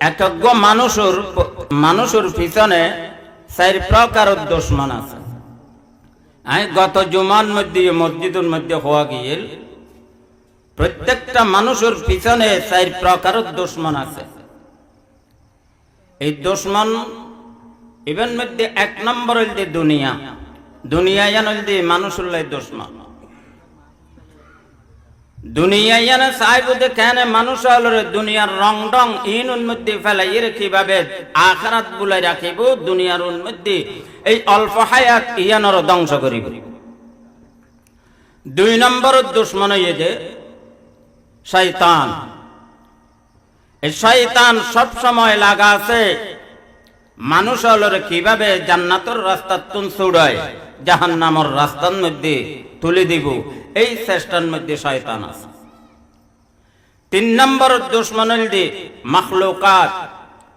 একজ্ঞ মানুষের পিছনে 4 প্রকার দুশ্মন আছে। গত জুমার মধ্যে মসজিদের মধ্যে হওয়া গিয়েল প্রত্যেকটা মানুষের পিছনে 4 প্রকার দুশ্মন আছে। এই দুশ্মন ইভেন মধ্যে 1 নম্বর হইল দুনিয়া। দুনিয়া হইল মানুষের দুশ্মন। দুনিয়া চাইব কেন মানুষ হল দুনিয়ার রং ডং ইনুর মধ্যে ফেলাই কিভাবে আখিরাত বুলাই রাখিব, দুনিয়ার মধ্যে এই অল্প হায়াত ইয়ানোর ধ্বংস করিব। 2 নম্বর দুশ্মন যে শয়তান। এই শয়তান সব সময় লাগা আছে মানুষ হল কিভাবে জান্নাতের রাস্তা তুন ছুড়ায় জাহান্নামের রাস্তার মধ্যে তুলে দিব, এই চেষ্টার মধ্যে শয়তান আছে। 3 নম্বর দুশ্মন হল মাখলুকাত।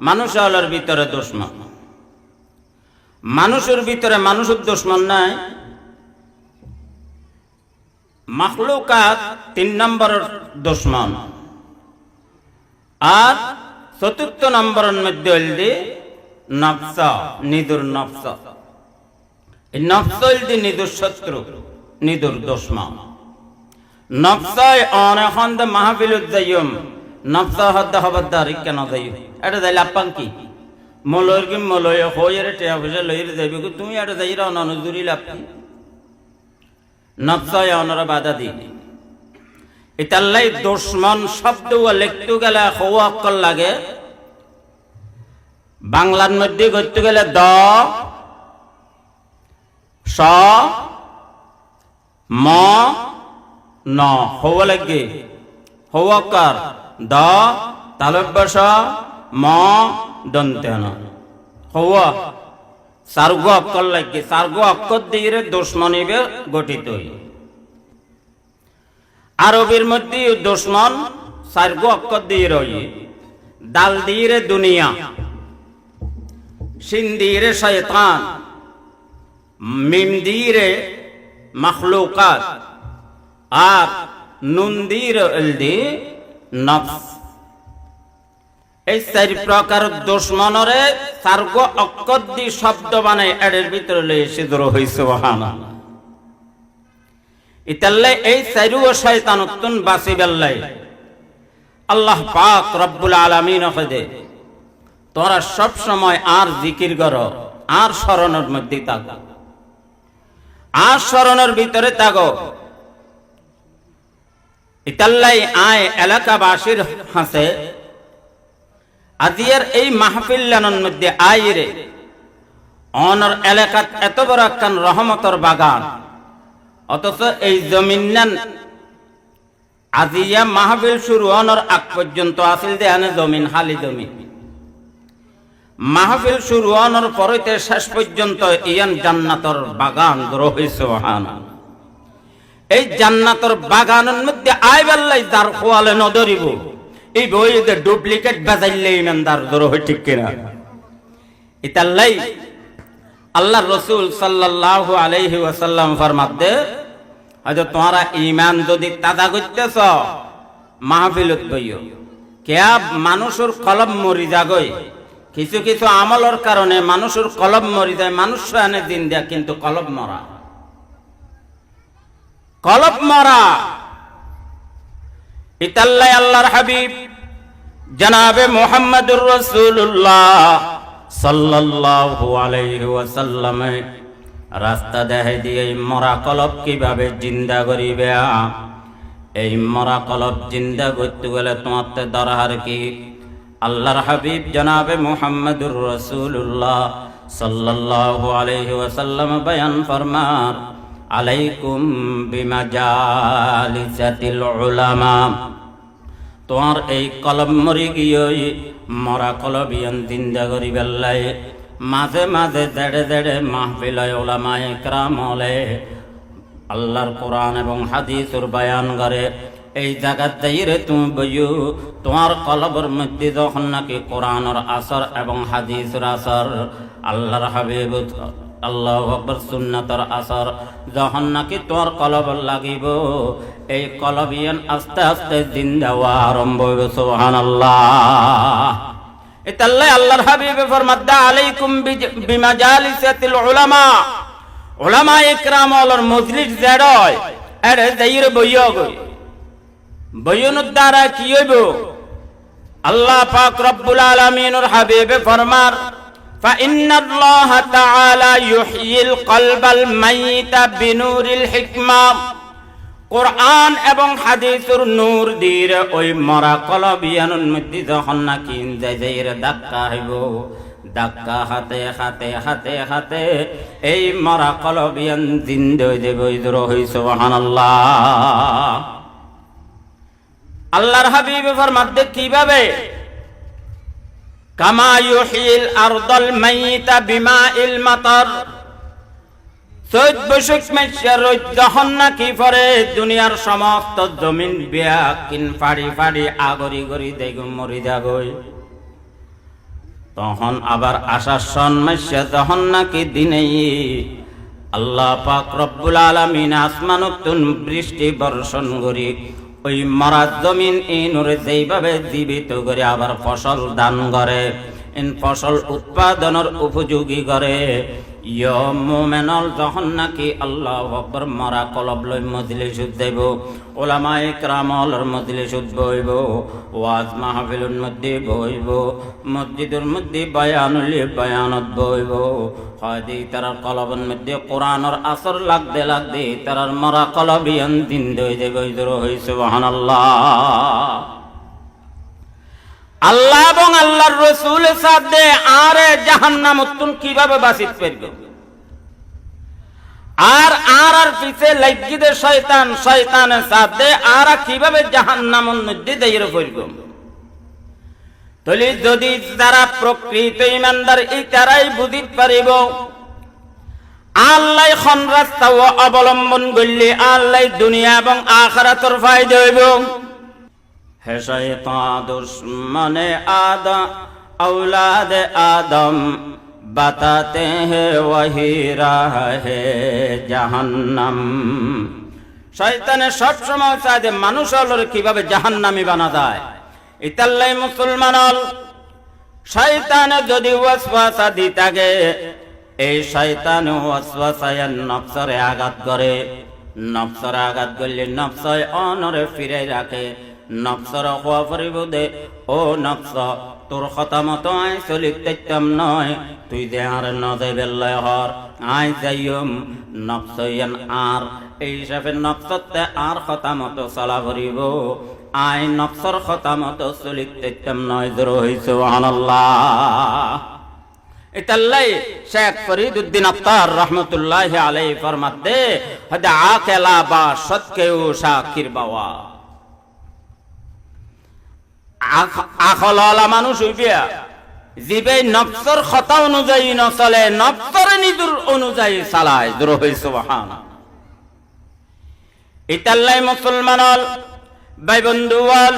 মানুষ হলের ভিতরে দুশ্মন। মানুষের ভিতরে মানুষের দুশ্মন নাই, মাখলুকাত 3 নম্বর দুশ্মন। আর 4র্থ নম্বরের মধ্যে হল নফস, নিজের নফস। এই নফস হল নিজের শত্রু, নিজের দুশ্মন। নফসায় অনেখন মাহফিলত যাইম নফস হদ্দা হবদ্দার কেন যাই এটা যাইলে আপাং কি মলয়ের কি মলয় হয়ে টেয়া পয়সা লইয়ে যাইবে তুমি এটা যাই অনুজুরি লাভ কি? নফসায় অনরা বাধা দিই। এটাল্লাই দুশ্মন শব্দ লিখতে গেলে হওয়া অক্ষর লাগে। বাংলার মধ্যে করতে গেলে দ স ম ন হওয়া লাগে। হওয়াকার দ তালব্যস ম দন্তেন হওয়া 4 অক্ষর লাগে। 4 অক্ষর দিয়ে দুশ্মনী গঠিত। আরবির মধ্যে দুশ্মন 4 অক্ষর দিয়ে রয়ে। দাল দিয়ে দুনিয়া, সিন দিয়ে শয়তান, মিম দিয়ে মাখলুকাত, আর নুন দিয়ে নফস। এই 4 প্রকার দুশ্মনরে 4 অক্ষর দিয়ে শব্দ বানায় এর ভিতরে লয়ে সিদ্ধ হইছে। সুবহানাল্লাহ। ইতাল্লে এই 4 শয়তানতুন বাঁচি বেল্লাই আল্লাহ পাক রব্বুল আলামিন কহে তোরা সব সময় আর জিকির করো, আর স্মরণের মধ্যে থাকো, আর স্মরণের ভিতরে থাকো। ইতাল্লাই আয় এলাকাবাসীর হাসে আজিয়ার এই মাহফিলের মধ্যে আইরে অনর এলাকাত এত বড় একখান রহমতর বাগান, অথচ এই জমিন আজিয়া মাহফিল শুরু হওয়ার আগ পর্যন্ত আসিল দেহানে জমিন, খালি জমিন। মাহফিল শুরু হওয়ার পরেতে শেষ পর্যন্ত ইয়ান জান্নাতর বাগান রয়েছে। সুবহানাল্লাহ। এই জান্নাতর বাগানের মধ্যে আই বেল্লাই যার খোয়ালে নদরিব এই বইতে ডুপ্লিকেট বাজাইলে ইমানদার দর হয়, ঠিক কিনা? ইতাল্লাই আল্লাহ রসুল সাল্লাল্লাহু আলাইহি ওয়াসাল্লাম ফরমাতে হয়তো তোমরা ঈমান যদি তাজা করতেছ মাহফিলত বইও। কেয়া মানুষের কলব মরি যাগই, কিছু কিছু আমলের কারণে মানুষের কলব মরি যায়। মানুষ আনে দিন দেয়া কিন্তু কলব মরা, কলব মরা। ইতাল্লাই আল্লাহর হাবিব জনাবে মুহাম্মদুর রাসূলুল্লাহ সাল্লাল্লাহু আলাইহি ওয়াসাল্লাম রাস্তা দেখাই দিয়ে মরা কলব কিভাবে জিন্দা করিবে। এই মরা কলব জিন্দা করতে গেলে তোমার দরকার কি? আল্লাহর হাবিব জনাবে মুহাম্মদুর রাসূলুল্লাহ সাল্লাল্লাহু আলাইহি ওয়াসাল্লাম বয়ান ফরমান আলাইকুম বিমাজালিসাতিল উলামা। তোমার এই কলব মরি গিয়ে মরা কলবিয়ান জিন্দা করি বেল্লাই মাঝে মাঝে দেড়ে দেড়ে মাহফিল উলামায়ে কেরাম হলে আল্লাহর কোরআন এবং হাদিসের বয়ান করে। এই জায়গার দাইরে তুমি বইও তোমার কলবের মধ্যে যখন নাকি কোরআনের আসর এবং হাদিসের আসর, আল্লাহর হাবিব আল্লাহু আকবার সুন্নাতের আসর যখন নাকি তোমার কলব লাগিব, এই কলবিয়ান আস্তে আস্তে জিন্দা হওয়া আরম্ভ হবে। সুবহানাল্লাহ। এতাল্লাই আল্লাহর হাবিবে ফরমাদ্দা আলাইকুম বিমাজালিসাতিল উলামা, উলামা ইকরাম ওলর মজলিস জেড়য় এরে যাইরে বইয় গই, বইয়নুর দ্বারা কি হইব? আল্লাহ পাক রব্বুল আলামিনের হাবিবে ফরমার ফাইন্নাল্লাহা তাআলা ইউহয়িল কলবাল মাইতা বিনুরিল হিকমা, কোরআন এবং হাদিসের নূর দিয়ে ওই মরা কলবিয়ানুর মধ্যে যখন নাকি যাইরে ধাক্কা হইব, ধাক্কা হাতে হাতে হাতে হাতে এই মরা কলবিয়ান জিন্দা হয়ে যাবে। সুবহানাল্লাহ। আল্লাহর হাবিব ফরমাতে কিভাবে? কামা ইউহিল আরদাল মাইতা বিমাইল মাতার, চৈত বৈশাখ মাসের রোদ যখন নাকি পরে দুনিয়ার সমস্ত জমিন বিয়াকিন ফাড়ি ফাড়ি আগরি গরি দেখুন মরি যাগই, তখন আবার আষাঢ় সন মাসে যখন নাকি দিনে আল্লাহ পাক রব্বুল আলামিন আসমানতুন বৃষ্টি বর্ষণ করি ওই মরা জমিন ইনুরে যেইভাবে জীবিত করে আবার ফসল দান করে, ইন ফসল উৎপাদনের উপযোগী করে। মোমেনল যখন নাকি আল্লাহু আকবার মরা কলব লই মজলিস যাইব, উলামা ইকরামর মজলিস বইব, ওয়াজ মাহফিলের মধ্যে বইব, মসজিদের মধ্যে বয়ানুল বয়ানত বইব, হয়তো তার কলবের মধ্যে কোরআনের আসর লাগতে লাগতে তার মরা কলবিয়ান দিন হয়ে যাবে। সুবহানাল্লাহ। আল্লাহ এবং আল্লাহর রাসূল সাথে আরে জাহান্নামতুন কিভাবে বাঁচিত পারবে? আর পিছে লাগিদে শয়তান, শয়তানের সাথে আর কিভাবে জাহান্নামের মধ্যে দাইরে পড়বে? তলি যদি যারা প্রকৃত ঈমানদার এই তারাই বুঝিত পারিব আল্লাহ খন রাস্তা অবলম্বন করলে আল্লাহ দুনিয়া এবং আখিরাতের ফায়দা হইব। হে শয়তান দুশ্মনে আদম औलाद आदम बताते हैं वही राह है জাহান্নাম। শয়তানে সব সময় চায় যে মানুষ হলোর কিভাবে জাহান্নামী বানা যায়। ইতাল্লাই মুসলমান হল শয়তানে যদি ওয়াসওয়াসা দি থাকে, এই শয়তান ওয়াসওয়াসায় নফসরে আঘাত করে, নফসরে আঘাত করলে নফসয় অনরে ফিরে রাখে, নফসর হওয়া পরিবোধে ও নফস তোর কথা মতো আয় চলিতাম নয়, তুই যে আর নজে বেল্লায় হর আয় যাইম নফসয়ান আর এই হিসাবে নফসতে আর কথা মতো চলা ভরিব, আয় নফসর কথা মতো চলিতাম নয়। জোর হইছে সুবহানাল্লাহ। ইতাল্লাই শেখ ফরিদউদ্দিন আত্তার রহমতুল্লাহি আলাইহি ফরমাতে হদা আকেলা বা সৎকেও শাকির বাওয়া আখলালা মানুষ হইবিয়া জিবে নফসর কথা অনুযায়ী নচলে, নফসর নিজুর অনুযায়ী চালায়। জোর হই সুবহানাল্লাহ। ইতাল্লাই মুসলমানল ভাই বন্ধুওয়াল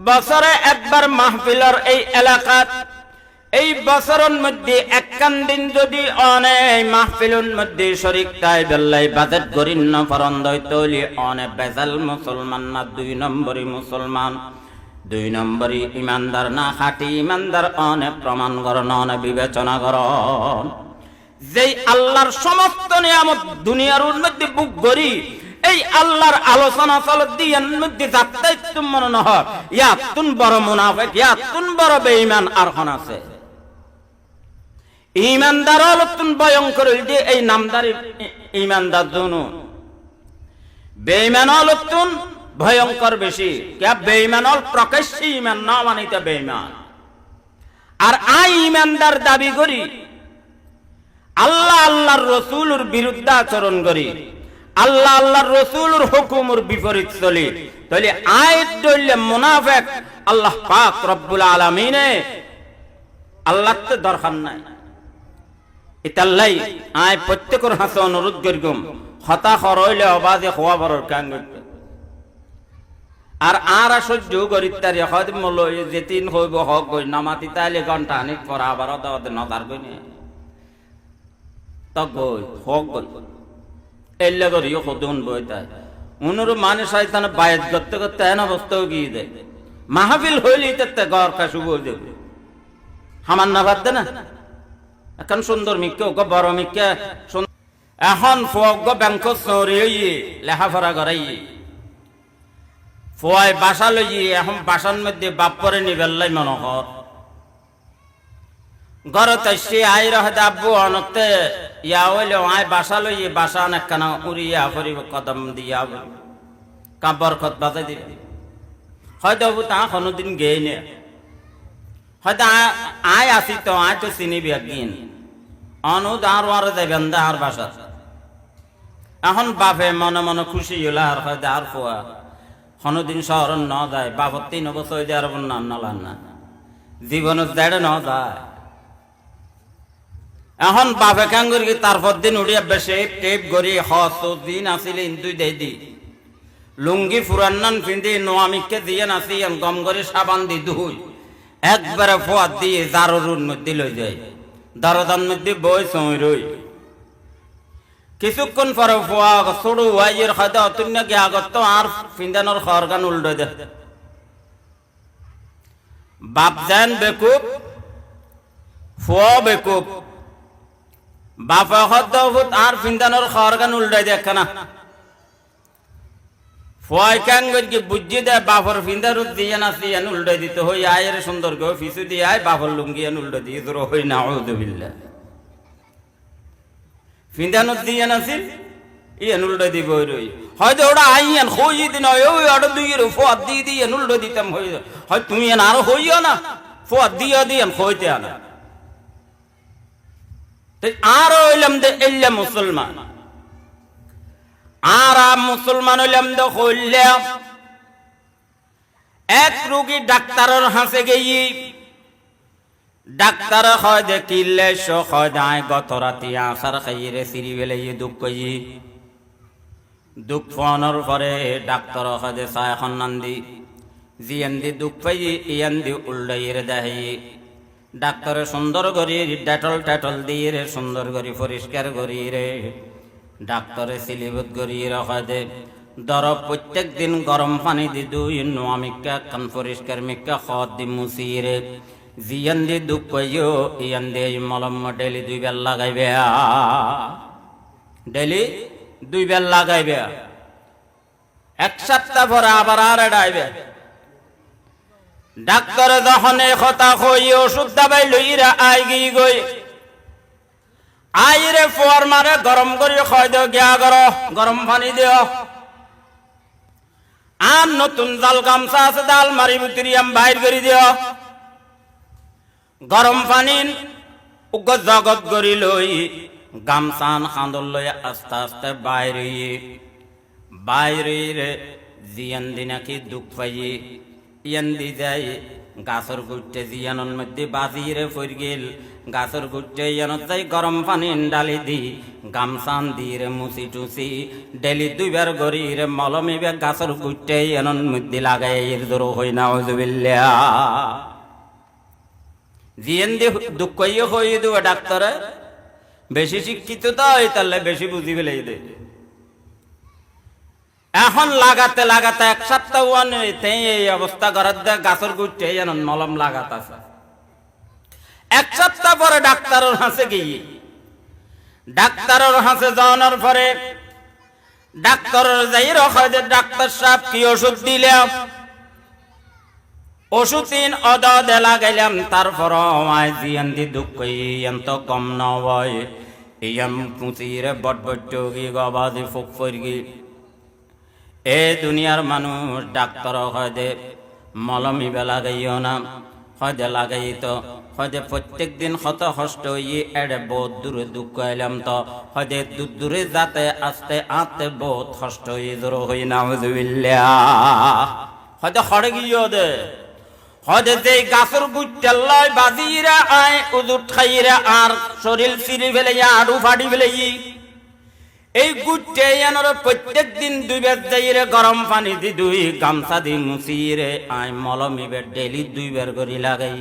বছরে একবার মাহফিলর এই এলাকাত এই বছরের মধ্যে একখান দিন যদি অনেক মাহফিলের মধ্যে শরীক তাই বেল্লাই বাজেট গরিন্ন ফরন্দয় তৈলি অনেক বেজাল মুসলমান না, 2 নম্বরই মুসলমান, 2 নম্বরই ইমানদার না, খাঁটি ইমানদার অনেক প্রমাণ করন, অনেক বিবেচনা করন। যেই আল্লাহর সমস্ত নিয়ামত দুনিয়ার মধ্যে বুক করি এই আল্লাহর আলোচনা চলত দিয়ার মধ্যে যাত্রাই তুম মনে না হয় ইয়াতুন বড় মুনাফিক, ইয়াতুন বড় বেঈমান আর কোন আছে? ইমানদার হলতুন ভয়ঙ্কর যে এই নামদারি ইমানদার জন্য, বেঈমান হলতুন ভয়ঙ্কর বেশি। কে বেঈমান হল প্রকাশ্যে ইমান না মানিতে বেঈমান। আর আই ইমানদার দাবি করি আল্লাহ আল্লাহর রাসূলের বিরুদ্ধে আচরণ করি, আল্লাহ আল্লাহর রাসূলের হুকুমের বিপরীত চলি, তাহলে আয়াত দইলে মুনাফিক। আল্লাহ পাক রব্বুল আলামিনে আল্লাহ তো দরকার নাই। ইতাল্লাই আয় প্রত্যেকের হাতে অনুরোধ করিম হতা হরইলে অবাজে হওয়া বড় কান করতে আর সহ্য করি তার মূল যেদিন হইব হক গই নামাতি তাইলে ঘন্টা আনিক পর আবার নদার গই তক গই হক গই এলে করিও সদুন বই তাই উনুরু মানে শয়তান বায়াত করতে করতে এন অবস্থাও গিয়ে দেয়। মাহফিল হইলি তাতে ঘর কাশু বই দেবে সামান্য ভাত দে না এখন সুন্দর মিক্কে ওকে বড় মিক্কে এখন ফোক ব্যাংক চৌরি লেখাপড়া করাই ফোয়াই বাসা লই এখন বাসার মধ্যে বাপ করে নিবেলাই মনে কর ঘরত সে আই রহে আব্বু অনতে ইয়া হইলে আয় বাসা লই বাসা অনেক কানা উড়িয়া করিব কদম দিয়া কাপড় খত বাজাই দিবি হয়তো তা কোনোদিন গেই নে হয়তো আয় আসি তো আয় তো চিনিবি একদিন অনুদ আর আর যাবেন দা আর বাসা এখন বাপে মনে মনে খুশি হইলা আর হয়তো আর ফোয়া কোনোদিন শহর ন যায় বাপর 3 বছর হয়ে যায় না নলান না জীবনের দেড়ে ন যায় এখন বাপে কাং করি তারপর দিন উড়িয়া বেশি টেপ গড়ি দিন আসিলে ইন্দুই দেই দি লুঙ্গি ফুরান্নান পিন্ধি নোয়ামিকে দিয়ে নাসি গম করে সাবান দি ধুই একবারে ফোয়াদ দিয়ে দারুর মধ্যে লই যায় দারদার মধ্যে বই সই রই কিছুক্ষণ পরে ফোয়া ছোড়ু ওয়াইয়ের খাদ্য অতুন্য গে আগত আর ফিন্দানোর খরগান উল্টো দে বাপ যেন বেকুব ফোয়া বেকুব বাপা খাদ্য আর ফিন্দানোর খরগান উল্টাই দেখ না ফয় কাং কি বুঝি দে বাপর ফিন্দার দিয়ে নাসি এন উল্টাই দিতে হই আয়ের সুন্দর গো ফিসু দিয়ে আয় বাপর লুঙ্গি এন উল্টো দিয়ে তোর হই না আউযুবিল্লাহ ফিন্দানো দিয়ে নাসি এন উল্টো দিব রই হয়তো ওটা আইয়ান হই দিন ওই অর্ডার দিয়ে ফোয়াদ দিয়ে দিয়ে এন উল্টো দিতাম হই হয় তুমি এন আরো হইও না ফোয়াদ দিয়ে দিয়ে হইতে আনা আরো হইলাম দে এল্লা মুসলমান আর মুসলমান হইলাম দে হইলে এক রোগী ডাক্তারের হাসে গেই ডাক্তার হয় দে কিল্লে হয় দায় গত রাতি আসার খাইয়ে সিঁড়ি বেলে দুঃখ কই দুঃখ ফোনের পরে ডাক্তার হয় দে সায় খন্নান্দি জিয়ান্দি দুঃখ পাই ইয়ান্দি উল্টাইয়ের দেহি ডাক্তারে সুন্দর করি ডেটল টেটল দিয়ে রে সুন্দর করি পরিষ্কার করি রে ডাক্তারে সিলিবত করি রাখা দে দরব প্রত্যেক দিন গরম পানি দি দুই নোয়ামিকা কান পরিষ্কার মিকা খত দি মুসি রে জিয়ান দি দুঃখ কইও ইয়ান দে মলম ডেলি 2 বেল লাগাইবে ডেলি 2 বেল লাগাইবে এক সপ্তাহ পরে আবার আর এড়াইবে ডাক্তার যখন কথা কই ওষুধ দাবাই লইরা আই গই গই আইরে ফোয়ার মারে গরম করি খাই দিও গিয়া গরম পানি দিও আর নতুন জাল গামছা আছে ডাল মারি ভিতরিয়াম বাইর করে দিও গরম পানি উগ জগত করি লই গামছান খান্দল লই আস্তে আস্তে বাইরে রে জিয়ান দিনাকি দুঃখ পাই ইয়ান্দি যাই গাছর গুটে জিয়ানোর মধ্যে বাজিরে ফির গেল গাছর গুটে ইয়ানত যাই গরম পানি ডালি দি গামছান দিয়ে রে মুসি টুসি ডেলি 2 বার গড়ি রে মলমিবে গাছর গুটে ইয়ানোর মধ্যে লাগাই এর দর হই না আউযুবিল্লাহ জিয়ান্দি দুঃখ হই দেব ডাক্তারে বেশি শিক্ষিত তো তাহলে বেশি বুঝি ফেলে দে এখন লাগাতে লাগাতে এক সপ্তাহ এই অবস্থা করার দে গাছের গুটে মলম লাগাতে আছে এক সপ্তাহ পরে ডাক্তারের হাসে গিয়ে ডাক্তারের হাসে যাওয়ার পরে ডাক্তারের যাই রখায় যে ডাক্তার সাহেব কি ওষুধ দিলে ওষুধ 3 অদা দে লাগাইলাম তারপর আমায় জিয়ান দি দুঃখ এত কম নয় ইয়াম পুঁচিরে বটবট গি গবাদি ফুক ফরগি এ দুনিয়ার মানুষ ডাক্তার হয় দে মলমি বেলা গাইও না হয় দে লাগাই তো হয় দে প্রত্যেক দিন কত কষ্ট হয়ে এড়ে বহুত দূরে দুঃখ এলাম তো হয় দে দূরে যাতে আসতে আতে বহুত কষ্ট হয়ে দূর হই না হয়তো খড়ে গিয়েও দে হয় দে যে গাছের গুটেল্লাই বাজিরা আয় উজুট খাইরা আর শরীর চিরি ফেলে আড়ু ফাড়ি ফেলে এই গুটে এনার প্রত্যেক দিন 2 বার যাইরে গরম পানি দি দুই গামছা দি মুছিরে আয় মলমিবে ডেলি 2 বার করে লাগাই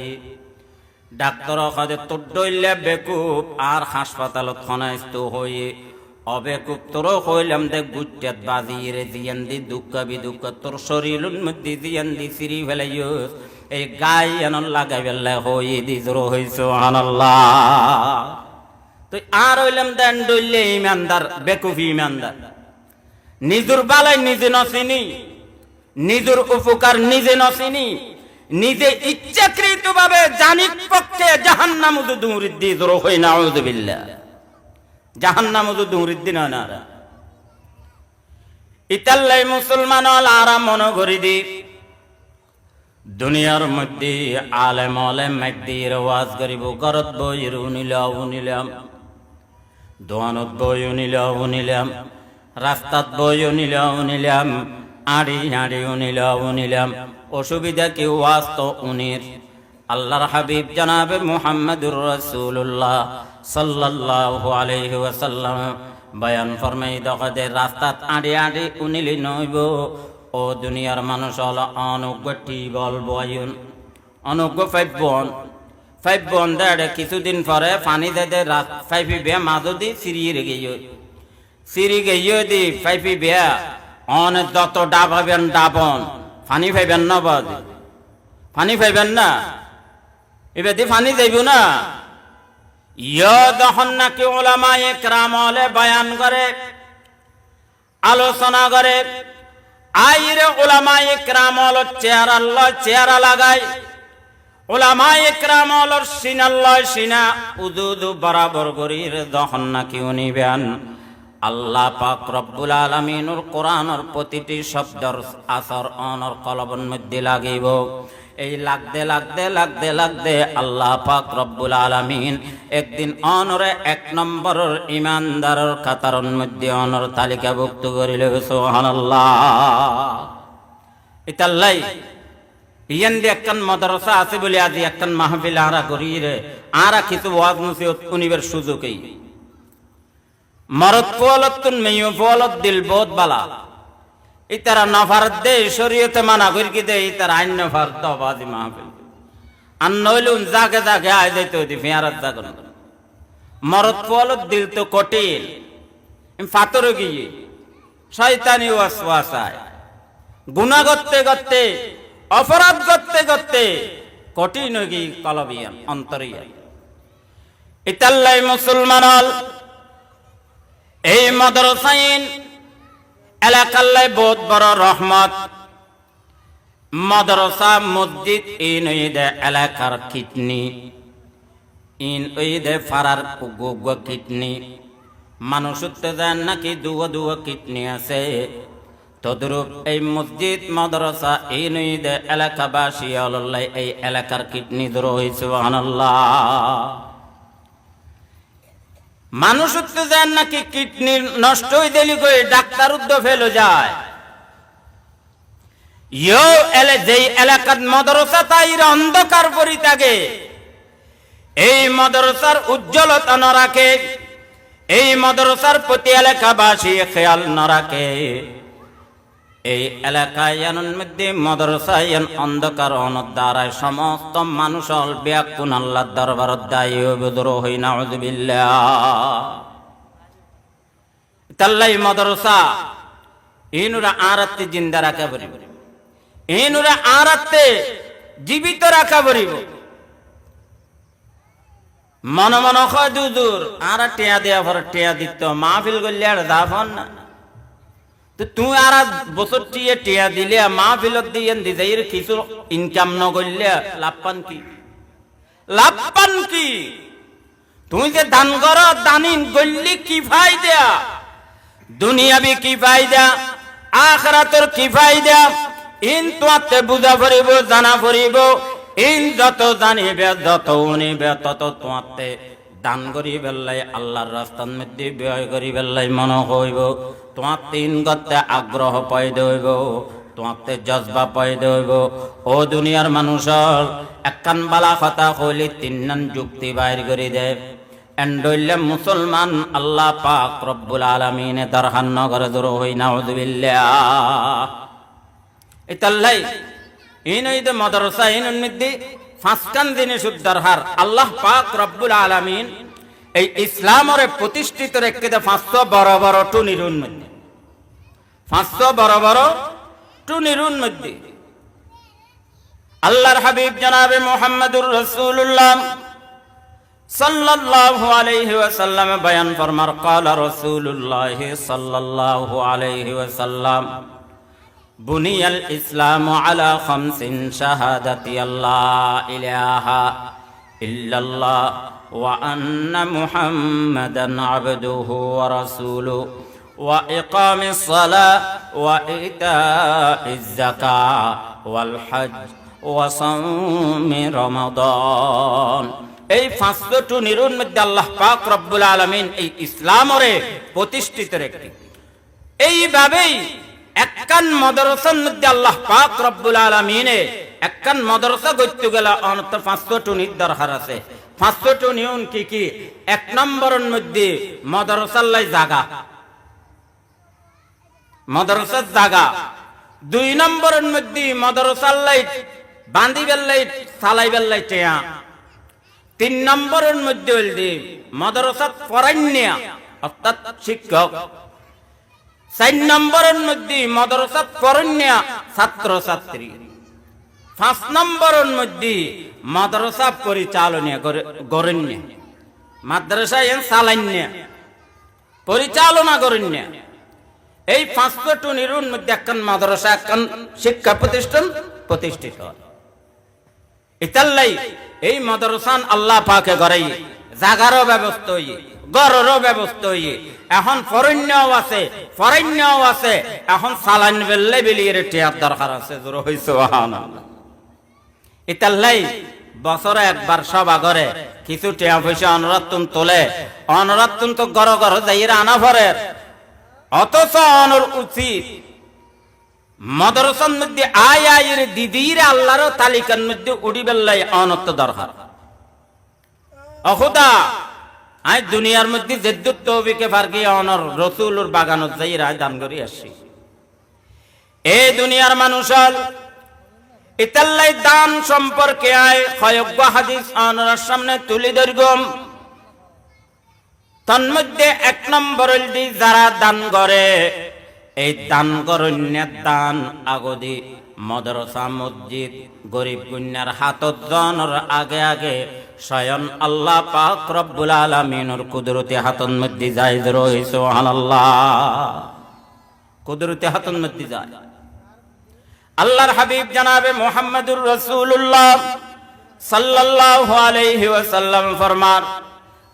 ডাক্তার কাজে তোর দইলে বেকুব আর হাসপাতালত খনাইস্ত হয়ে অবেকুব তোর কইলাম দে গুটেত বাজিরে জিয়ান দি দুঃখ তোর শরীরের মধ্যে জিয়ান দি সিরি ফেলাইও এই গাই এন লাগাই বেলা হই দি জোর হই সুবহানাল্লাহ। তো আর হইলাম দেন ডইলে ইমানদার বেকুফি ইমানদার, নিজের বালাই নিজে নচিনি, নিজের উপকার নিজে নচিনি, নিজে ইচ্ছাকৃত ভাবে জানিক পক্ষে জাহান্নাম দুদুরিদ্দি জোর হই নাউযুবিল্লাহ, জাহান্নাম দুদুরিদ্দি না না। ইতাল্লাই মুসলমান আরাম মনে করি দি দুনিয়ার মধ্যে আলেম আলেম মাইদির ওয়াজ করিব, ঘরত বই নিলাম, দোয়ানত বই নিলাম, রাস্তাত বই নিলাম, আড়ি আড়িও নিলাম। অসুবিধা কি ওয়াজ তো উনির আল্লাহর হাবিব জনাবে মুহাম্মদুর রাসূলুল্লাহ সাল্লাল্লাহু আলাইহি ওয়াসাল্লাম বয়ান ফরমাই দখদে রাস্তাত আড়ি আড়ি উনিলি নইব। ও দুনিয়ার মানুষ হল অনজ্ঞ টিবল বয়ুন, অনজ্ঞ ফাইবন দেড় কিছুদিন পরে পানি দে ফাইফি বে মাঝো দি সিরি গেইয় দি ফাইফি বে অন যত ডাবাবেন ডাবন পানি ফাইবেন না, বাদি পানি ফাইবেন না, এবার দি পানি যাইব না। ইয় যখন নাকি ওলামায়ে কেরাম হলে বয়ান করে, আলোচনা করে, আইরে ওলামায়ে কেরাম হলো চেহারা লাগায়, ওলামায়ে কেরাম হলো সিনাল্লাহ সিনা উদুদু বরাবর করির যখন নাকি উনিবেন আল্লাহ পাক রব্বুল আলামিনুর কোরআনের প্রতিটি শব্দর আসর অনর কলবের মধ্যে লাগিব। এই লাগতে আল্লাহ পাক রব্বুল আলামিন একদিন অনরে 1 নম্বরের ইমানদারের কাতারের মধ্যে অনর তালিকাভুক্ত করিল। সুবহানাল্লাহ। ইতাল্লাই ইয়ান দি একখান মাদ্রাসা আছে বলে আজ একখান মাহফিল আরা করি রে, আরা কিছু ওয়াজ নসিহত শুনিবার সুযোগই মরদ ফওয়ালাতুন মেয়ু ফওয়ালাত দিল বহুত বালা। ইতারা নফার দে শরীয়তে মানা করি কি দে ইতারা আইন নফার দবাজি মাহফিল আর নইলুন জাগে আয় যাইতে হইতে ফিয়ারাত জাগন। মরদ ফওয়ালাত দিল তো কঠিন, ফাতর গিয়ে শয়তানি ওয়াসওয়াসায় গুনাহ করতে অপরাধ করতে কঠিন গি কলবিয়ান অন্তরিয়া। ইতাল্লাই মুসলমান হল এই মাদ্রাসাইন এলাকাল্লাই বহুত বড় রহমত। মাদ্রাসা মসজিদ ইন ঈদে এলাকার কিডনি, ইন ঈদে ফারার গুগ কিডনি। মানুষ যান নাকি দুয়া কিডনি আছে, তদ্রূপ এই মসজিদ মাদ্রাসা ইন ঈদে এলাকাবাসী আল্লাহ এই এলাকার কিডনি দূর হইছে। সুবহানাল্লাহ। মানুষ যান নাকি কিডনি নষ্ট হয়ে দিলি কই ডাক্তার উদ্দ ফেলে যায়। যেই এলাকার মাদ্রাসা তাইর অন্ধকার পরি থাকে, এই মাদ্রাসার উজ্জ্বলতা না রাখে, এই মাদ্রাসার প্রতি এলাকাবাসী খেয়াল না রাখে, এই এলাকায় মধ্যে মাদ্রাসায় অন্ধকার দ্বারায় সমস্ত মানুষ ব্যাকুন আল্লাহর দরবারত দায়ী দূর হই নাউযুবিল্লাহ। তাল্লাই মাদ্রাসা ইনুরা আরাতে জিন্দা রাখা পড়িব, ইনুরা আরাতে জীবিত রাখা পড়িব। মন হয় দুদূর আর টিয়া দেয়া পর টিয়া দিত মাহফিল করলে আর দাফন না। তুই আর বছর টিয়া দিলে মাহফিলত দিয়ে দিজাইর কিছু ইনকাম ন করলে লাভপান কি? তুই যে দান কর দানিন করলি কি ফায়দা? দুনিয়াবি কি ফায়দা, আখিরাতের কি ফায়দা? ইন তোতে বুঝা পড়িব, জানা পড়িব। ইন যত জানিবে যত উনিবে তত তোতে দান করি বেল্লাই আল্লাহর রাস্তার মধ্যে ব্যয় করি বেল্লাই মনে হইব। তোমার তিন গতে আগ্রহ পাইতে হইব, তোমাতে জজবা পাইতে হইব। ও দুনিয়ার মানুষের একখান বালা কথা হইলে 3 যুক্তি বাইর করে দেয়। এন্ডইলে মুসলমান আল্লাহ পাক রব্বুল আলামিনে দরহান নগর দূর হই নাউযুবিল্লাহ। ইতাল্লাই ইনইদে মাদ্রাসা ইনুন মধ্যে 5 জিনিস দরহার আল্লাহ পাক রব্বুল আলামিন এই ইসলামরে প্রতিষ্ঠিত রেখে দে 500 বড় বড় টুনিরুন মধ্যে, 500 বড় বড় টুনিরুন মধ্যে আল্লাহর হাবিব জনাবে মুহাম্মদুর রাসূলুল্লাহ সাল্লাল্লাহু আলাইহি ওয়াসাল্লাম বয়ান ফরমার ক্বালা রাসূলুল্লাহ সাল্লাল্লাহু আলাইহি ওয়াসাল্লাম বুনিয়াল ইসলামু আলা খামসিন শাহাদাতি আল্লাহ ইলাহা ইল্লাল্লাহ ওয়া আন্না মুহাম্মাদান আবদুহু ওয়া রাসূলুহু ওয়া ইকামিস সালাহ ওয়া ইতাইজ যাকাহ ওয়াল হজ ওয়া সাওমি রমাদান। এই পাঁচটো নিরুন মধ্যে আল্লাহ পাক রব্বুল আলামিন এই ইসলামরে প্রতিষ্ঠিত রেখে এইভাবেই একখান মাদ্রাসার মধ্যে আল্লাহ পাক রব্বুল আলামিনে একখান মাদ্রাসা গড়তে গেলে অন্তত পাঁচটো নির দরকার আছে। পাঁচটো নিয়ম কি কি? এক নম্বরের মধ্যে মাদ্রাসার জায়গা, মাদ্রাসার জায়গা। দুই নম্বরের মধ্যে মাদ্রাসার বান্ধি বেল্লাই সালাই বেল্লাই টেয়া। তিন নম্বরের মধ্যে হইল মাদ্রাসাত পড়াইনিয়া অর্থাৎ শিক্ষক। চার নম্বরের মধ্যে মাদ্রাসাত পড়াইনিয়া ছাত্র ছাত্রী। পাঁচ নম্বরের মধ্যে মাদ্রাসা পরিচালনা করেননি, মাদ্রাসা চালাইনিয়া পরিচালনা করেননি। এই পাঁচটো নিরুন মধ্যে একখান মাদ্রাসা একখান শিক্ষা প্রতিষ্ঠান প্রতিষ্ঠিত। ইতাল্লাই এই মাদ্রাসান আল্লাহ পাকে গড়াই জাগারও ব্যবস্থা হই, গড়েরও ব্যবস্থা হই। এখন ফরণ্যও আছে, ফরণ্যও আছে। এখন সালান বেললে বেলিয়ে টিয়ার দরকার আছে। জোর হইছে সুবহানাল্লাহ। ইতাল্লাই বছরে একবার সভা করে কিছু টিয়া পয়সা অনুরাতুন তোলে, অনুরাতুন তো গড় গড় যাইরা আনা ফরের। অথচ অনর উচিত মাদ্রাসার মধ্যে আয় আয়ের দিদির আল্লাহর তালিকার মধ্যে উড়ি বেল্লাই অনত্ব দরকার। অখুদা আয় দুনিয়ার মধ্যে জেদ্দুত তৌফিকে ফারকি অনর রসুলুর বাগানত যাই রায় দান করি আসি। এই দুনিয়ার মানুষল ইতাল্লাই দান সম্পর্কে আয় কয়েক হাদিস অনর সামনে তুলি ধরগম। তন্মধ্যে এক নম্বর যারা দান করে এই দান করণ্যের দান আগদি মাদ্রাসা মসজিদ গরিব গুন্যার হাতত জনের আগে আগে স্বয়ং আল্লাহ পাক রব্বুল আলামিনের কুদরতি হাতন মধ্যে যায়। রহি সুবহানাল্লাহ। কুদরতি হাতন মধ্যে যায়। আল্লাহর হাবিব জনাবে মুহাম্মদুর রাসূলুল্লাহ সাল্লাল্লাহু আলাইহি ওয়াসাল্লাম ফরমান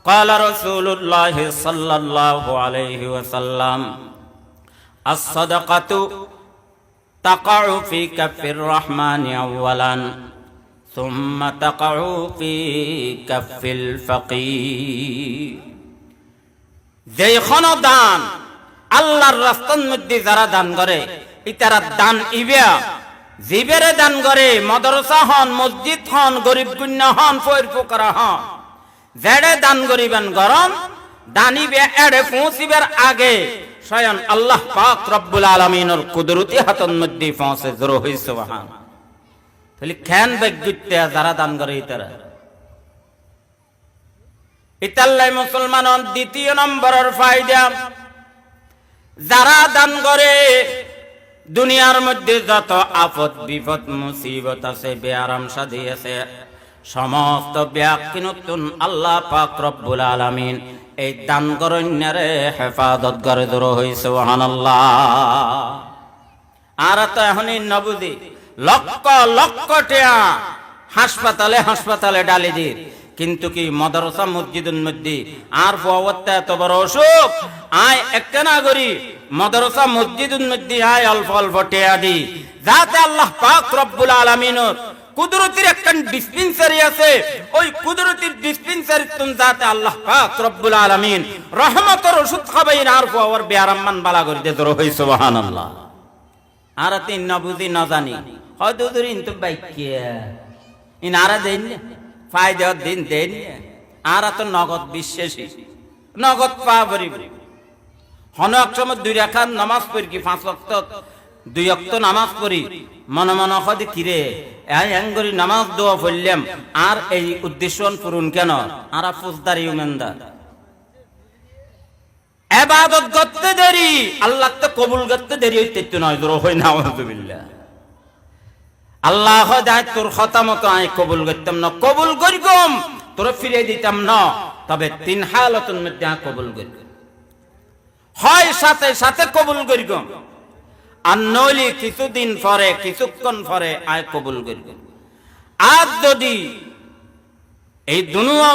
قال رسول الله صلى الله عليه وسلم الصدقة تقع في كف الرحمن أولا ثم تقع في كف الفقير। যেখানে দান আল্লাহর রাস্তার মধ্যে যারা দান করে ইতারা দান ইবিয়া জিবেরে দান করে মাদ্রাসা হন মসজিদ হন গরিব গুন্না হন ফয়ের ফুকরা হন যেড়ে দান করিবেন গরম দানিবে এড়ে পৌঁছিবার আগে স্বয়ং আল্লাহ পাক রব্বুল আলামিনের কুদরতি হাতন মধ্যে পৌঁছে। জোর হইছে সুবহানাল্লাহ। তাহলে খেন বেগুতে যারা দান করে ইতারা ইতাল্লাই মুসলমানন দ্বিতীয় নম্বরের ফায়দা যারা দান করে দুনিয়ার মধ্যে যত আফত বিপদ মুসিবত আছে বেআরাম শাদি আছে সমস্ত ব্যাকিনতুন আল্লাহ পাক রব্বুল আলামিন এই দান করণ্যরে হেফাজত করে। দূর হইছে সুবহানাল্লাহ। আর তো এখনই নবুদি লক্ষ লক্ষ টাকা হাসপাতালে হাসপাতালে ডালি দি, কিন্তু কি মাদ্রাসা মসজিদের মধ্যে আর ফওয়াতে এত বড় অসুখ আয় একটা না করি মাদ্রাসা মসজিদের মধ্যে আয় অল্প অল্প টাকা দি যাতে আল্লাহ পাক রব্বুল আলামিনের কুদরতির একটা ডিসপেন্সারি আছে। ওই কুদরতির ডিসপেন্সারি তুম যাতে আল্লাহ পাক রব্বুল আলামিন রহমতের ওষুধ খাবাইন আর ফওয়ার বেআরামান বালা করে দে। দূর হই সুবহানাল্লাহ। আর তিন না বুঝি না জানি হয়তো দূর ইন তো বাইকিয়া ইন আর দেন ফায়দা দিন দেন আর তো নগদ বিশ্বাসী নগদ পাবরি হন এক সময় দুই রাকাত নামাজ পড়ি কি 5 ওয়াক্ত 2 ওয়াক্ত নামাজ পড়ি মনে মনে হদি কিরে এঙ্গরি নামাজ দোয়া পড়লাম আর এই উদ্দেশ্য পূরণ কেন আর ফুজদারি উমেনদার ইবাদত করতে দেরি আল্লাহ তো কবুল করতে দেরি হইতে তো নয়। দূর হই নাউযুবিল্লাহ। আল্লাহ যায় তোর কথা মতো আমি কবুল করতাম না, কবুল করিগম তোর ফিরে দিতাম না, তবে তিন হালতের মধ্যে আমি কবুল করিব, হয় সাথে সাথে কবুল করিগম, আর নইলে কিছুদিন পরে কিছুক্ষণ পরে আয় কবুল করিব। আর যদি এই দুনিয়া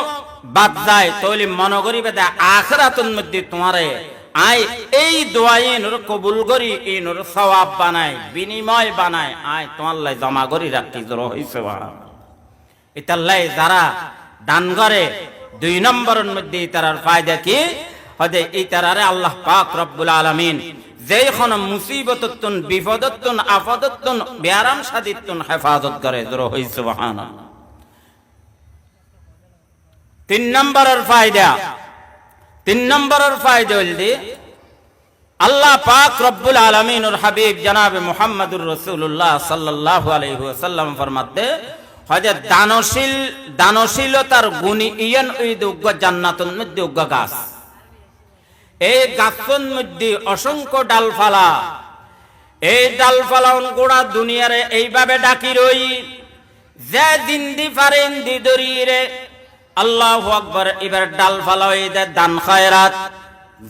বাদ যায় তাহলে মনে করিবে যে আখিরাতের মধ্যে তোমারে আয় এই দোয়াই নর কবুল করি, এই নর সওয়াব বানায় বিনিময় বানায় আয় তোমার লাই জমা করি রাখি জোর হইছে। এটার লাই যারা দান করে 2 নম্বরের মধ্যে তার ফায়দা কি হদে, এই তারারে আল্লাহ পাক রব্বুল আলামিন যেই কোন মুসিবততুন বিপদতুন আফাদতুন বিয়ারাম সাদিতুন হেফাজত করে জোর হইছে সুবহানাল্লাহ। 3 নম্বরের ফায়দা হইল আল্লাহ পাক রব্বুল আলামিনের হাবিব জনাবে মুহাম্মদুর রাসূলুল্লাহ সাল্লাল্লাহু আলাইহি ওয়াসাল্লাম ফরমাতে হযরত দানশীলতার গুণী ইয়ান ওই দুগ্গ জান্নাতুল মধ্যে উগ্গ গাছ, এই গাছের মধ্যে অসংখ্য ডালফালা, এই ডালফালা গোড়া দুনিয়ারে এইভাবে ডাকি রই যে দিন্দি পারেন দি দরিয়ে আল্লাহু আকবার। এবার ডালফালা হয়ে যায় দান খায়রাত,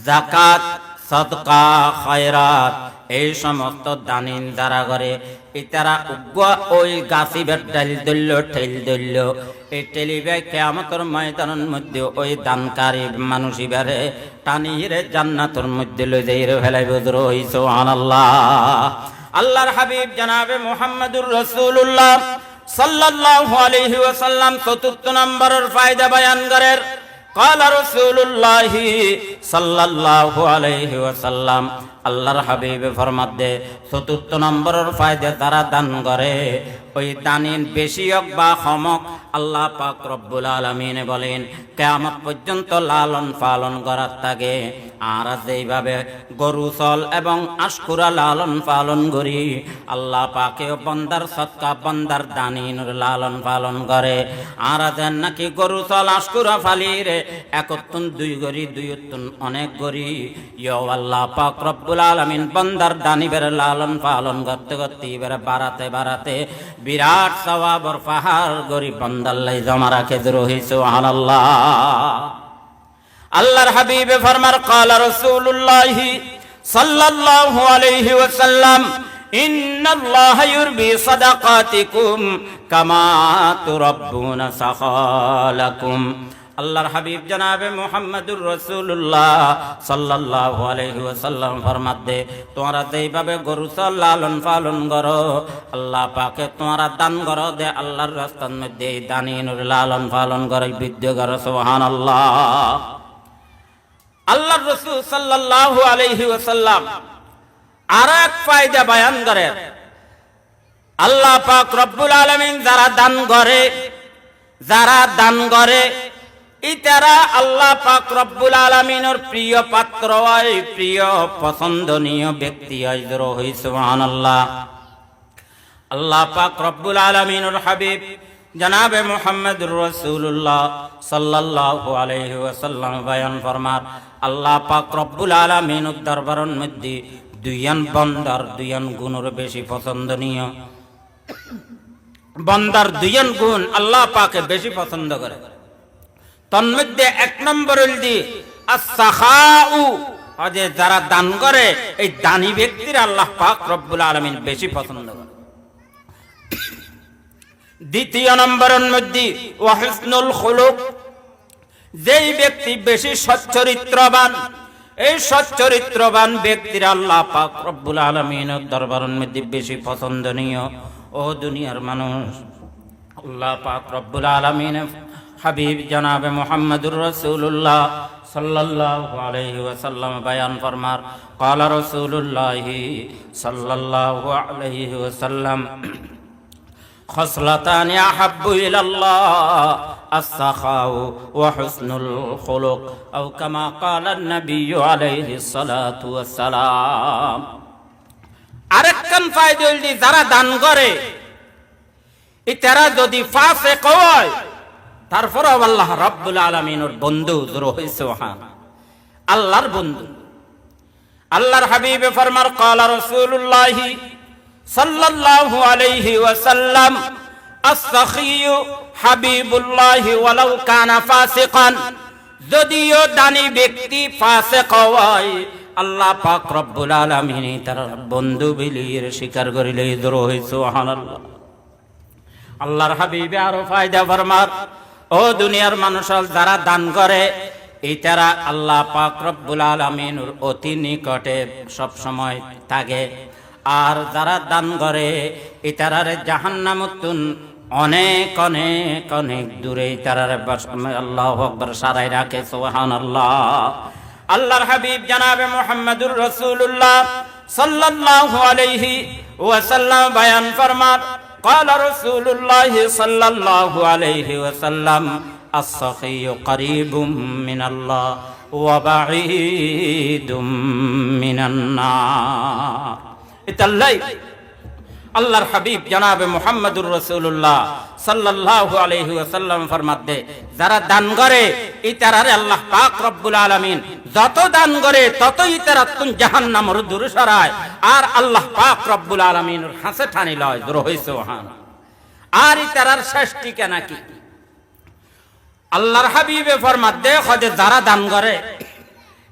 যাকাত, সদকা, খায়রাত, এই সমস্ত দানিন যারা করে এটারা ওই গাছিবের ডাল দল্য ঠেল দল্য এই টেলিবে কিয়ামতের ময়দানের মধ্যে ওই দানকারী মানুষ ইবারে টানিয়ে জান্নাতের মধ্যে লই যাই ফেলাই বদর হই সুবহানাল্লাহ। আল্লাহর হাবিব জনাবে মুহাম্মদুর রাসূলুল্লাহ সাল্লাল্লাহু আলাইহি ওয়াসাল্লাম 4 নম্বরের ফায়দা বয়ান করেন। ক্বালা রাসূলুল্লাহ সাল্লাল্লাহু আলাইহি ওয়াসাল্লাম, আল্লাহর হাবিব ফরমাতে 4 নম্বরের ফায়দা তারা দান করে ওই দানিন বেশি হোক বা কম হোক আল্লাহ পাক রব্বুল আলামিন বলেন কিয়ামত পর্যন্ত লালন পালন করার থাকে। আর যেইভাবে গরু চল এবং আশকুরা লালন পালন করি আল্লাহ পাকেও বান্দার সদকা বান্দার দানিন লালন পালন করে। আর যেন নাকি গরু চল আশকুরা ফালিরে একত্তুন 2 গরি 2 উত্তুন অনেক গরি ইয়ো আল্লাহ পাক রব্বুল আলামিন বান্দার দানিবের লালন পালন করতে করতে এবারে বাড়াতে বিরাট সওয়াবর পাহাড় গরি বান্দাল্লাই জমা রাখে রহি সুবহানাল্লাহ। আল্লাহর হাবিবে ফরমার ক্বালা রাসূলুল্লাহ সাল্লাল্লাহু আলাইহি ওয়াসাল্লাম, ইন্নাল্লাহা ইউরবি সাদাকাতিকুম কামা তুরাব্বুনা সাখালাকুম। আল্লাহর হাবিব জনাবে মুহাম্মদুর রাসূলুল্লাহ সাল্লাল্লাহু আলাইহি ওয়াসাল্লাম ফরমাতে তোমরা যেইভাবে গরু চল লালন পালন করো আল্লাহ পাকে তোমরা দান করো দে আল্লাহর রাস্তার মধ্যে দানিনুর লালন পালন করে বৃদ্ধি করো সুবহানাল্লাহ। আল্লাহর রাসূল সাল্লাল্লাহু আলাইহি ওয়াসাল্লাম আরেক ফায়দা বয়ান করেন। আল্লাহ পাক রব্বুল আলামিন যারা দান করে ইতারা আল্লাহ পাক রব্বুল আলামিনের প্রিয় পাত্র হয়, প্রিয় পছন্দনীয় ব্যক্তি হয় রহি সুবহানাল্লাহ। আল্লাহ পাক রব্বুল আলামিনের হাবিব জনাবে মুহাম্মদুর রাসূলুল্লাহ সাল্লাল্লাহু আলাইহি ওয়াসাল্লাম বয়ান ফরমার আল্লাহ পাক রব্বুল আলামিনের দরবারের মধ্যে 2 বান্দার 2 গুণের বেশি পছন্দনীয়, বান্দার 2 গুণ আল্লাহ পাকে বেশি পছন্দ করে। তন্মধ্যে 1 নম্বর হইল আস-সাখাউ, যে যারা দান করে এই দানী ব্যক্তির আল্লাহ পাক রব্বুল আলামিন বেশি পছন্দ করে। 2 নম্বরের মধ্যে ওয়া হুসনুল খুলুক, যেই ব্যক্তি বেশি সচ্চরিত্রবান এই সচ্চরিত্রবান ব্যক্তির আল্লাহ পাক রব্বুল আলামিনের দরবারের মধ্যে বেশি পছন্দনীয়। ও দুনিয়ার মানুষ, আল্লাহ পাক রব্বুল আলামিন হাবিব জনাবে মুহাম্মদুর রাসূলুল্লাহ সাল্লাল্লাহু আলাইহি ওয়াসাল্লাম বয়ান ফরমার ক্বালা রাসূলুল্লাহ সাল্লাল্লাহু আলাইহি ওয়াসাল্লাম, খসলাতানি আহাব্বু ইলাল্লাহ আস-সাখাউ ওয়া হুসনুল খুলুক আও কামা ক্বালা an-নাবিয়্যু আলাইহিস সালাতু ওয়াস সালাম। আরেকখান ফায়দা হইল যারা দান করে ইতারা যদি ফাসিক হয় তারপর আল্লাহ রাব্বুল আলামিনের বন্ধু রহি সুবহানাল্লাহ, আল্লাহর বন্ধু। আল্লাহর হাবিবে ফরমার ক্বালা রাসূলুল্লাহ সাল্লাল্লাহু আলাইহি ওয়াসাল্লাম আস-সাখিয়্যু হাবিবুল্লাহি ওয়ালাউ কানা ফাসিকান, যদিও দানি ব্যক্তি ফাসিক হয় আল্লাহ পাক রব্বুল আলামিন তার বন্ধু বিলির স্বীকার করিলে দ্রোহ সুবহানাল্লাহ। আল্লাহর হাবিবে আরো ফায়দা ফরমার, ও দুনিয়ার মানুষ যারা দান করে ইতারা আল্লাহ পাক রব্বুল আলামিনের অতি নিকটে সব সময় থাকে, আর যারা দান করে ইতারার জাহান্নামতুন অনেক অনেক অনেক দূরে ইতারার আল্লাহু আকবার সারাই রাখে সুবহানাল্লাহ। আল্লাহর হাবিব জনাবে মুহাম্মদুর রাসূলুল্লাহ সাল্লাল্লাহু আলাইহি ওয়াসাল্লাম বয়ান ফরমান, قال رسول الله صلى الله عليه وسلم السخي قريب من الله وبعيد من النار। ইতাল্লাই আল্লাহর হাবিব জনাবে মুহাম্মদুর রাসূলুল্লাহ সাল্লাল্লাহু আলাইহি ওয়াসাল্লাম ফরমাতে, যারা দান করে ইতারারে আল্লাহ পাক রব্বুল আলামিন যত দান করে ততই তারা জাহান্নামের দূরে সরায়, আর আল্লাহ পাক রব্বুল আলামিনের হাসে ঠানি লয় দূর হইছে সুবহানাল্লাহ। আর ইতারার শেষ ঠিকানা কি? আল্লাহর হাবিবে ফরমাতে খোদে যারা দান করে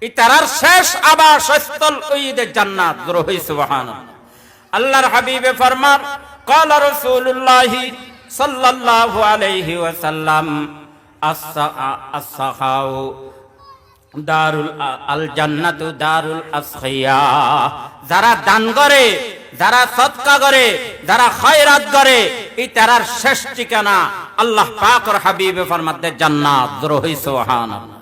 ইতারার শেষ আবাসস্থল ওইদের জান্নাত দূর হইছে সুবহানাল্লাহ। আল্লাহর হাবিবে ফরমান, قال رسول الله صلى الله عليه وسلم السخاء দারুল আল জান্নাতু দারুল আসখিয়া, যারা দান করে, যারা সদকা করে, যারা খয়রাত করে ইতারার শেষ ঠিকানা আল্লাহ পাক ও হাবিবে ফরমাতে জান্নাত দূর হইছে সুবহানাল্লাহ।